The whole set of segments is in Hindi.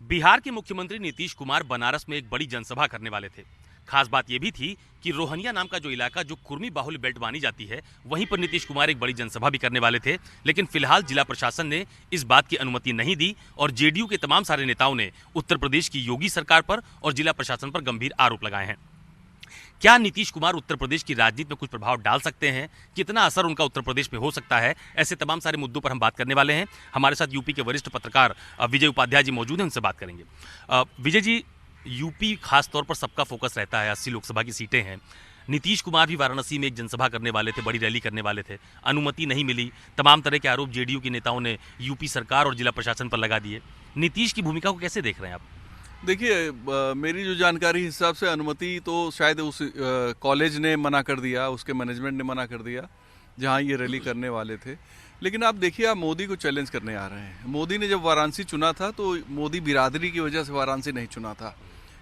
बिहार के मुख्यमंत्री नीतीश कुमार बनारस में एक बड़ी जनसभा करने वाले थे। खास बात यह भी थी कि रोहनिया नाम का जो इलाका जो कुर्मी बाहुल्य बेल्ट मानी जाती है, वहीं पर नीतीश कुमार एक बड़ी जनसभा भी करने वाले थे। लेकिन फिलहाल जिला प्रशासन ने इस बात की अनुमति नहीं दी और जेडीयू के तमाम सारे नेताओं ने उत्तर प्रदेश की योगी सरकार पर और जिला प्रशासन पर गंभीर आरोप लगाए हैं। क्या नीतीश कुमार उत्तर प्रदेश की राजनीति में कुछ प्रभाव डाल सकते हैं? कितना असर उनका उत्तर प्रदेश में हो सकता है? ऐसे तमाम सारे मुद्दों पर हम बात करने वाले हैं। हमारे साथ यूपी के वरिष्ठ पत्रकार विजय उपाध्याय जी मौजूद हैं, उनसे बात करेंगे। विजय जी, यूपी खास तौर पर सबका फोकस रहता है, 80 लोकसभा की सीटें हैं। नीतीश कुमार भी वाराणसी में एक जनसभा करने वाले थे, बड़ी रैली करने वाले थे, अनुमति नहीं मिली। तमाम तरह के आरोप जेडीयू के नेताओं ने यूपी सरकार और जिला प्रशासन पर लगा दिए। नीतीश की भूमिका को कैसे देख रहे हैं आप? देखिए, मेरी जो जानकारी हिसाब से अनुमति तो शायद उस कॉलेज ने मना कर दिया, उसके मैनेजमेंट ने मना कर दिया जहां ये रैली करने वाले थे। लेकिन आप देखिए, आप मोदी को चैलेंज करने आ रहे हैं। मोदी ने जब वाराणसी चुना था तो मोदी बिरादरी की वजह से वाराणसी नहीं चुना था,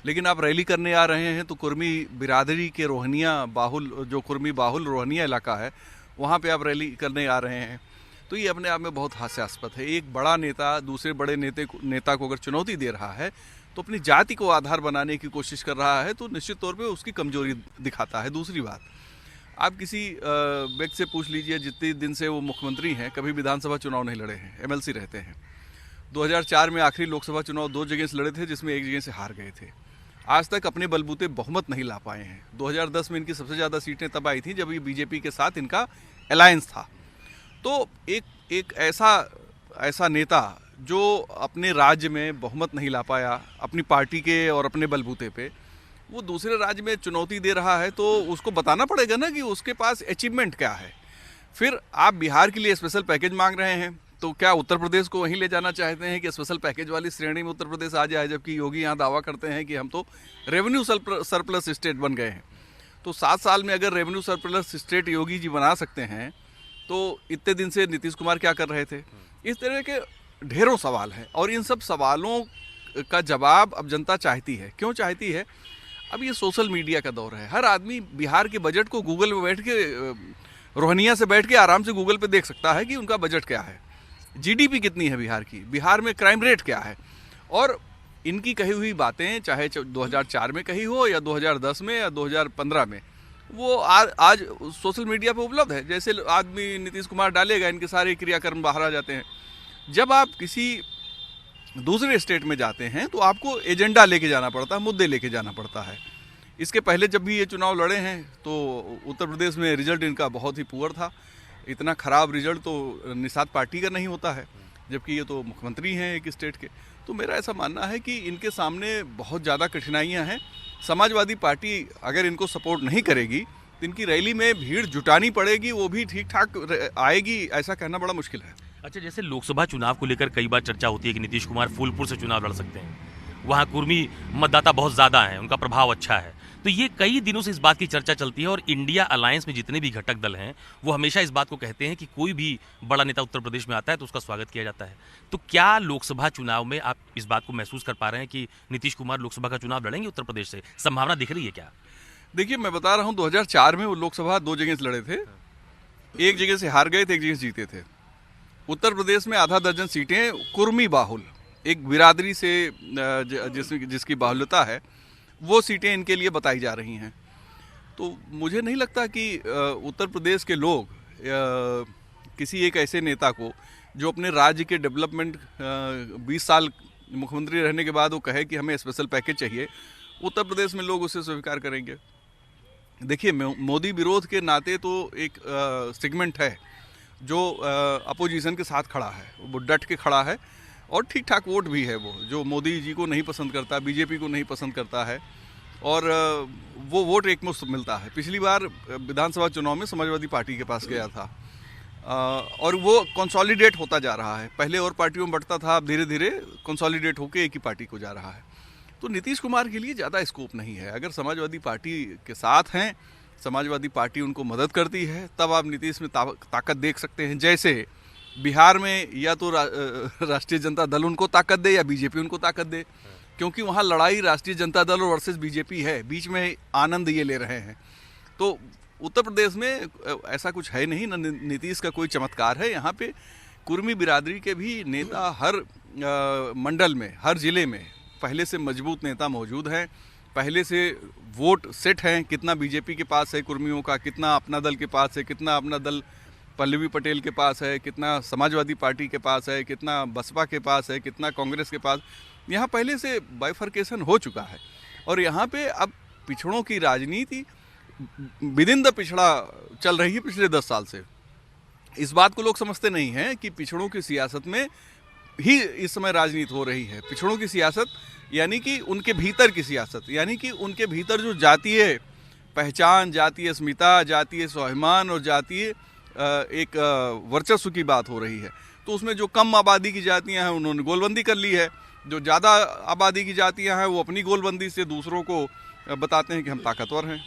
लेकिन आप रैली करने आ रहे हैं तो कुर्मी बिरादरी के रोहनिया बाहुल, जो कुर्मी बाहुल रोहनिया इलाका है, वहाँ पे आप रैली करने आ रहे हैं। तो ये अपने आप में बहुत हास्यास्पद है। एक बड़ा नेता दूसरे बड़े नेता को अगर चुनौती दे रहा है तो अपनी जाति को आधार बनाने की कोशिश कर रहा है, तो निश्चित तौर पे उसकी कमजोरी दिखाता है। दूसरी बात, आप किसी व्यक्ति से पूछ लीजिए, जितने दिन से वो मुख्यमंत्री हैं, कभी विधानसभा चुनाव नहीं लड़े हैं, एमएलसी रहते हैं। 2004 में आखिरी लोकसभा चुनाव 2 जगह से लड़े थे, जिसमें एक जगह से हार गए थे। आज तक अपने बलबूते बहुमत नहीं ला पाए हैं। 2010 में इनकी सबसे ज़्यादा सीटें तब आई थी जब ये बीजेपी के साथ इनका अलायंस था। तो एक ऐसा नेता जो अपने राज्य में बहुमत नहीं ला पाया अपनी पार्टी के और अपने बलबूते पे, वो दूसरे राज्य में चुनौती दे रहा है, तो उसको बताना पड़ेगा ना कि उसके पास अचीवमेंट क्या है। फिर आप बिहार के लिए स्पेशल पैकेज मांग रहे हैं, तो क्या उत्तर प्रदेश को वहीं ले जाना चाहते हैं कि स्पेशल पैकेज वाली श्रेणी में उत्तर प्रदेश आ जाए? जबकि योगी यहाँ दावा करते हैं कि हम तो रेवेन्यू सरप्लस स्टेट बन गए हैं। तो 7 साल में अगर revenue surplus state Yogi ji बना सकते हैं, तो इतने दिन से नीतीश कुमार क्या कर रहे थे? इस तरह के ढेरों सवाल हैं और इन सब सवालों का जवाब अब जनता चाहती है। क्यों चाहती है? अब ये सोशल मीडिया का दौर है। हर आदमी बिहार के बजट को गूगल पे बैठ के, रोहनिया से बैठ के आराम से गूगल पे देख सकता है कि उनका बजट क्या है, जीडीपी कितनी है बिहार की, बिहार में क्राइम रेट क्या है। और इनकी कही हुई बातें चाहे 2004 में कही हो या 2010 में या 2015 में, वो आज सोशल मीडिया पे उपलब्ध है। जैसे आदमी नीतीश कुमार डालेगा, इनके सारे क्रियाकर्म बाहर आ जाते हैं। जब आप किसी दूसरे स्टेट में जाते हैं तो आपको एजेंडा लेके जाना पड़ता है, मुद्दे लेके जाना पड़ता है। इसके पहले जब भी ये चुनाव लड़े हैं तो उत्तर प्रदेश में रिजल्ट इनका बहुत ही पुअर था। इतना खराब रिजल्ट तो निषाद पार्टी का नहीं होता है, जबकि ये तो मुख्यमंत्री हैं एक स्टेट के। तो मेरा ऐसा मानना है कि इनके सामने बहुत ज़्यादा कठिनाइयाँ हैं। समाजवादी पार्टी अगर इनको सपोर्ट नहीं करेगी तो इनकी रैली में भीड़ जुटानी पड़ेगी, वो भी ठीक ठाक आएगी, ऐसा कहना बड़ा मुश्किल है। अच्छा, जैसे लोकसभा चुनाव को लेकर कई बार चर्चा होती है कि नीतीश कुमार फूलपुर से चुनाव लड़ सकते हैं। वहाँ कुर्मी मतदाता बहुत ज़्यादा हैं, उनका प्रभाव अच्छा है। तो ये कई दिनों से इस बात की चर्चा चलती है और इंडिया अलायंस में जितने भी घटक दल हैं वो हमेशा इस बात को कहते हैं कि कोई भी बड़ा नेता उत्तर प्रदेश में आता है तो उसका स्वागत किया जाता है। तो क्या लोकसभा चुनाव में आप इस बात को महसूस कर पा रहे हैं कि नीतीश कुमार लोकसभा का चुनाव लड़ेंगे उत्तर प्रदेश से? संभावना दिख रही है क्या? देखिए, मैं बता रहा हूँ, 2004 में वो लोकसभा 2 जगह से लड़े थे। एक जगह से हार गए थे, एक जगह से जीते थे। उत्तर प्रदेश में आधा दर्जन सीटें कुर्मी बाहुल, एक बिरादरी से जिसकी बाहुल्यता है, वो सीटें इनके लिए बताई जा रही हैं। तो मुझे नहीं लगता कि उत्तर प्रदेश के लोग किसी एक ऐसे नेता को जो अपने राज्य के डेवलपमेंट 20 साल मुख्यमंत्री रहने के बाद वो कहे कि हमें स्पेशल पैकेज चाहिए, उत्तर प्रदेश में लोग उसे स्वीकार करेंगे। देखिए, मोदी विरोध के नाते तो एक सेगमेंट है जो अपोजिशन के साथ खड़ा है, वो डट के खड़ा है और ठीक ठाक वोट भी है वो, जो मोदी जी को नहीं पसंद करता, बीजेपी को नहीं पसंद करता है, और वो वोट एकमुश्त मिलता है। पिछली बार विधानसभा चुनाव में समाजवादी पार्टी के पास गया था और वो कंसोलिडेट होता जा रहा है। पहले और पार्टियों में बंटता था, अब धीरे धीरे कंसोलिडेट होकर एक ही पार्टी को जा रहा है। तो नीतीश कुमार के लिए ज़्यादा स्कोप नहीं है। अगर समाजवादी पार्टी के साथ हैं, समाजवादी पार्टी उनको मदद करती है, तब आप नीतीश में ताकत देख सकते हैं। जैसे बिहार में या तो राष्ट्रीय जनता दल उनको ताकत दे या बीजेपी उनको ताकत दे, क्योंकि वहाँ लड़ाई राष्ट्रीय जनता दल और वर्सेस बीजेपी है, बीच में आनंद ये ले रहे हैं। तो उत्तर प्रदेश में ऐसा कुछ है नहीं, न नीतीश का कोई चमत्कार है। यहाँ पे कुर्मी बिरादरी के भी नेता हर मंडल में, हर जिले में पहले से मजबूत नेता मौजूद हैं, पहले से वोट सेट हैं। कितना बीजेपी के पास है कुर्मियों का, कितना अपना दल के पास है, कितना अपना दल पल्लवी पटेल के पास है, कितना समाजवादी पार्टी के पास है, कितना बसपा के पास है, कितना कांग्रेस के पास। यहाँ पहले से बाइफर्केशन हो चुका है और यहाँ पे अब पिछड़ों की राजनीति विदिन द पिछड़ा चल रही है पिछले 10 साल से। इस बात को लोग समझते नहीं हैं कि पिछड़ों की सियासत में ही इस समय राजनीति हो रही है। पिछड़ों की सियासत यानी कि उनके भीतर की सियासत, यानी कि उनके भीतर जो जातीय पहचान, जातीय अस्मिता, जातीय स्वाभिमान और जातीय एक वर्चस्व की बात हो रही है। तो उसमें जो कम आबादी की जातियां हैं उन्होंने गोलबंदी कर ली है, जो ज़्यादा आबादी की जातियां हैं वो अपनी गोलबंदी से दूसरों को बताते हैं कि हम ताकतवर हैं।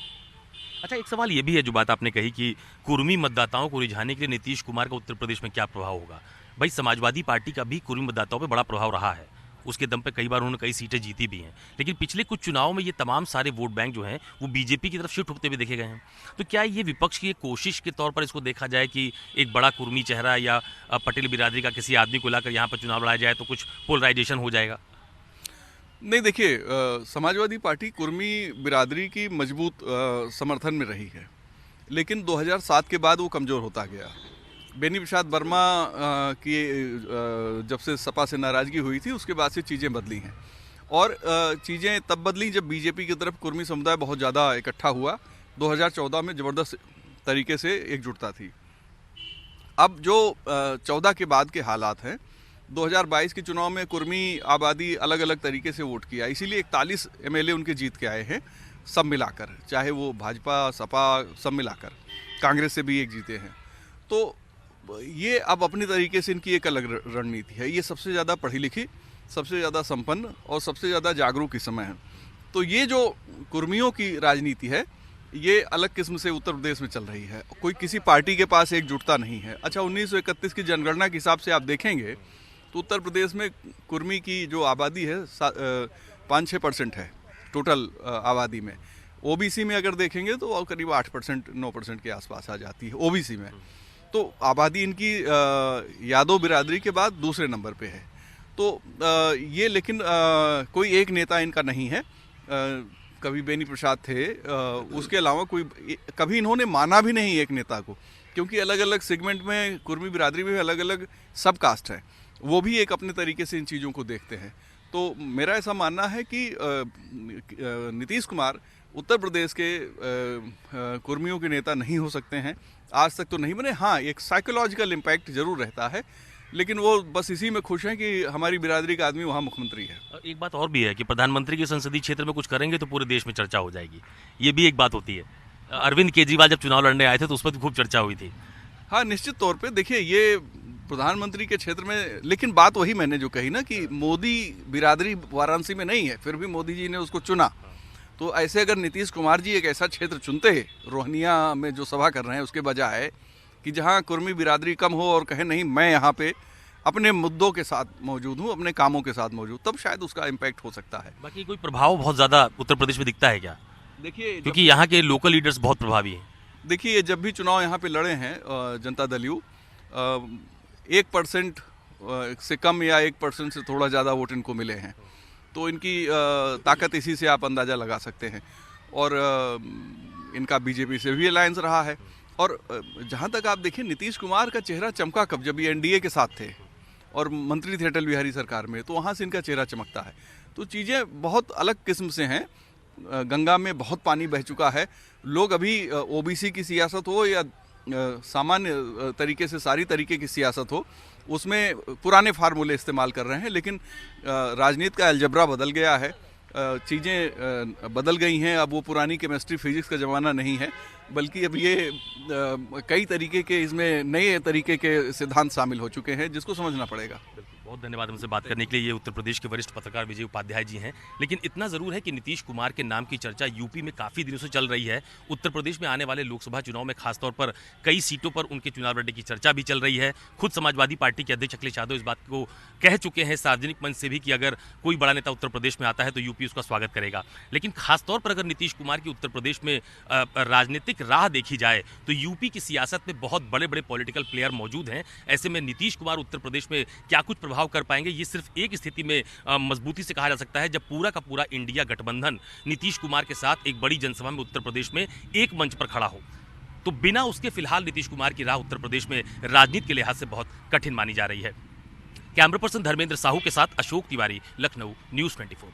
अच्छा, एक सवाल ये भी है, जो बात आपने कही कि कुर्मी मतदाताओं को रिझाने के लिए नीतीश कुमार का उत्तर प्रदेश में क्या प्रभाव होगा। भाई, समाजवादी पार्टी का भी कुर्मी मतदाताओं पे बड़ा प्रभाव रहा है, उसके दम पे कई बार उन्होंने कई सीटें जीती भी हैं, लेकिन पिछले कुछ चुनाव में ये तमाम सारे वोट बैंक जो हैं वो बीजेपी की तरफ शिफ्ट होते हुए देखे गए हैं। तो क्या ये विपक्ष की एक कोशिश के तौर पर इसको देखा जाए कि एक बड़ा कुर्मी चेहरा या पटेल बिरादरी का किसी आदमी को लाकर यहाँ पर चुनाव लड़ाया जाए तो कुछ पोलराइजेशन हो जाएगा? नहीं, देखिए, समाजवादी पार्टी कुर्मी बिरादरी की मजबूत समर्थन में रही है, लेकिन 2007 के बाद वो कमज़ोर होता गया। बेनी प्रसाद वर्मा की जब से सपा से नाराज़गी हुई थी उसके बाद से चीज़ें बदली हैं और चीज़ें तब बदली जब बीजेपी की तरफ कुर्मी समुदाय बहुत ज़्यादा इकट्ठा हुआ। 2014 में ज़बरदस्त तरीके से एकजुटता थी। अब जो 14 के बाद के हालात हैं, 2022 के चुनाव में कुर्मी आबादी अलग अलग तरीके से वोट किया, इसीलिए 41 एमएलए उनके जीत के आए हैं सब मिलाकर, चाहे वो भाजपा सपा सब मिलाकर, कांग्रेस से भी एक जीते हैं। तो ये अब अपने तरीके से इनकी एक अलग रणनीति है। ये सबसे ज़्यादा पढ़ी लिखी, सबसे ज़्यादा संपन्न और सबसे ज़्यादा जागरूक इस समय है। तो ये जो कुर्मियों की राजनीति है ये अलग किस्म से उत्तर प्रदेश में चल रही है। कोई किसी पार्टी के पास एकजुटता नहीं है। अच्छा, 1931 की जनगणना के हिसाब से आप देखेंगे तो उत्तर प्रदेश में कुर्मी की जो आबादी है 5-6% है टोटल आबादी में। ओबीसी में अगर देखेंगे तो करीब 8% 9% के आसपास आ जाती है ओबीसी में। तो आबादी इनकी यादव बिरादरी के बाद दूसरे नंबर पे है। तो ये लेकिन कोई एक नेता इनका नहीं है। कभी बेनी प्रसाद थे, उसके अलावा कोई कभी इन्होंने माना भी नहीं एक नेता को, क्योंकि अलग अलग सेगमेंट में कुर्मी बिरादरी में अलग अलग सब कास्ट है, वो भी एक अपने तरीके से इन चीज़ों को देखते हैं। तो मेरा ऐसा मानना है कि नीतीश कुमार उत्तर प्रदेश के कुर्मियों के नेता नहीं हो सकते हैं, आज तक तो नहीं बने। हाँ, एक साइकोलॉजिकल इम्पैक्ट जरूर रहता है, लेकिन वो बस इसी में खुश हैं कि हमारी बिरादरी का आदमी वहाँ मुख्यमंत्री है। एक बात और भी है कि प्रधानमंत्री के संसदीय क्षेत्र में कुछ करेंगे तो पूरे देश में चर्चा हो जाएगी, ये भी एक बात होती है। अरविंद केजरीवाल जब चुनाव लड़ने आए थे तो उस पर भी खूब चर्चा हुई थी। हाँ, निश्चित तौर पे देखिए, ये प्रधानमंत्री के क्षेत्र में, लेकिन बात वही मैंने जो कही ना कि मोदी बिरादरी वाराणसी में नहीं है, फिर भी मोदी जी ने उसको चुना। तो ऐसे अगर नीतीश कुमार जी एक ऐसा क्षेत्र चुनते रोहनिया में जो सभा कर रहे हैं उसके बजाय कि जहां कुर्मी बिरादरी कम हो और कहे नहीं मैं यहाँ पे अपने मुद्दों के साथ मौजूद हूँ, अपने कामों के साथ मौजूद, तब शायद उसका इम्पैक्ट हो सकता है। बाकी कोई प्रभाव बहुत ज़्यादा उत्तर प्रदेश में दिखता है क्या? देखिए, क्योंकि यहाँ के लोकल लीडर्स बहुत प्रभावी हैं। देखिए, जब भी चुनाव यहाँ पे लड़े हैं जनता दल यू 1% से कम या 1% से थोड़ा ज़्यादा वोट इनको मिले हैं, तो इनकी ताकत इसी से आप अंदाज़ा लगा सकते हैं। और इनका बीजेपी से भी अलायंस रहा है। और जहाँ तक आप देखिए, नीतीश कुमार का चेहरा चमका कब, जब ये एनडीए के साथ थे और मंत्री थे अटल बिहारी सरकार में, तो वहाँ से इनका चेहरा चमकता है। तो चीज़ें बहुत अलग किस्म से हैं। गंगा में बहुत पानी बह चुका है। लोग अभी ओबीसी की सियासत हो या सामान्य तरीके से सारी तरीके की सियासत हो, उसमें पुराने फार्मूले इस्तेमाल कर रहे हैं, लेकिन राजनीति का अलजबरा बदल गया है, चीज़ें बदल गई हैं। अब वो पुरानी केमिस्ट्री फिजिक्स का ज़माना नहीं है, बल्कि अब ये कई तरीके के इसमें नए तरीके के सिद्धांत शामिल हो चुके हैं, जिसको समझना पड़ेगा। बहुत धन्यवाद हमसे बात करने के लिए। ये उत्तर प्रदेश के वरिष्ठ पत्रकार विजय उपाध्याय जी हैं। लेकिन इतना ज़रूर है कि नीतीश कुमार के नाम की चर्चा यूपी में काफ़ी दिनों से चल रही है। उत्तर प्रदेश में आने वाले लोकसभा चुनाव में खासतौर पर कई सीटों पर उनके चुनाव लड़ने की चर्चा भी चल रही है। खुद समाजवादी पार्टी के अध्यक्ष अखिलेश यादव इस बात को कह चुके हैं सार्वजनिक मंच से भी कि अगर कोई बड़ा नेता उत्तर प्रदेश में आता है तो यूपी उसका स्वागत करेगा। लेकिन खासतौर पर अगर नीतीश कुमार की उत्तर प्रदेश में राजनीतिक राह देखी जाए तो यूपी की सियासत में बहुत बड़े बड़े पॉलिटिकल प्लेयर मौजूद हैं। ऐसे में नीतीश कुमार उत्तर प्रदेश में क्या कुछ प्रभाव कर पाएंगे, ये सिर्फ एक स्थिति में मजबूती से कहा जा सकता है, जब पूरा का पूरा इंडिया गठबंधन नीतीश कुमार के साथ एक बड़ी जनसभा में उत्तर प्रदेश में एक मंच पर खड़ा हो। तो बिना उसके फिलहाल नीतीश कुमार की राह उत्तर प्रदेश में राजनीति के लिहाज से बहुत कठिन मानी जा रही है। कैमरा पर्सन धर्मेंद्र साहू के साथ अशोक तिवारी, लखनऊ, न्यूज़ 24।